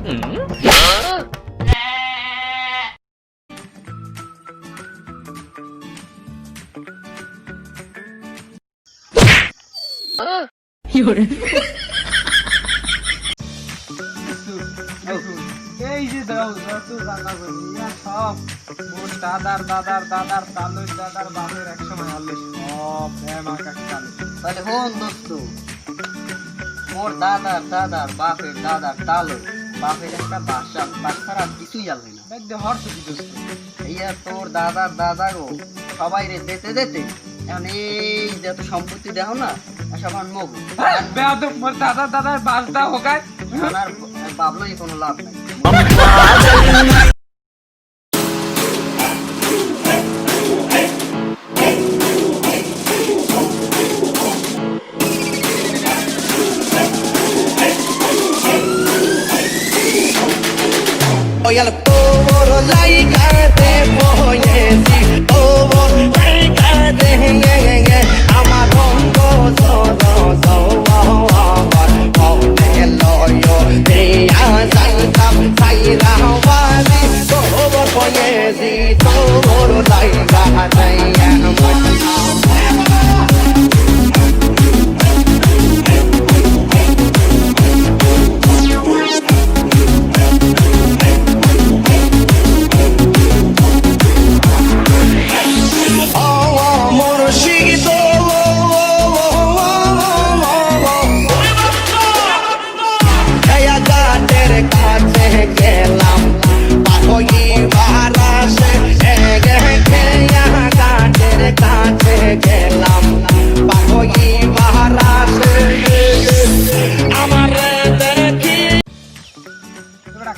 এই যে দাও যত জানা বলিয়া সব মোর দাদার দাদার দাদার তালুর দাদার বাপের এক সময় হলে সব আমার কাছে চালু। তাহলে হন দোস্ত, মোর দাদার দাদার বাপের দাদার তালু বাপের একটা বাচ্চারা কিছুই জানবে না। দেখতে হর্ষ কি দোস্ত, এইয়া তোর দাদার দাদা গো সবাই রে যেতে যেতে এখন এই যত সম্পত্তি দেখো না সব মগু বেয়াদব মোর দাদার দাদার বাসটা হোকায় আর বাবলোই কোনো লাভ নাই। Oye, al toro laica te poyesi, todo laica te nge, amarongo so so loyo, te azaltam saira wali, todo poyesi, todo laica te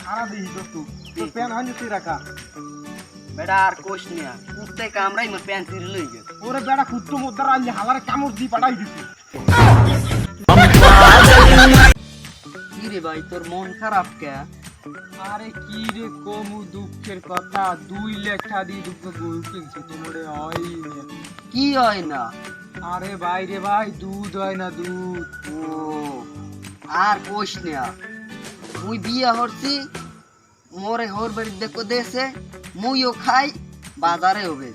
খারাপ দিই দোস্ত তোর প্যান হয় তুই রাখা বেটা আর কোশ নিয়া কুত্তে কামড়াই মোর প্যান্ট ছিঁড়ে লই গেছে। ওরে বেটা কুত্তো মোদ্দার আনলি হালারে কামড় দিয়ে পাঠাই দিছি। কি রে ভাই তোর মন খারাপ কে? আরে কি রে কমু দুঃখের কথা, 2 লেখা দিয়ে দুঃখ গরু কিনছি তোমরে হয় না। কি হয় না? আরে ভাই রে ভাই দুধ হয় না দুধ। ও আর কোশ নিয়া মুই বিয়া হরছি মোরে হোর বাড়ি দেখো দেশে মুইও খাই বাজারে হবে।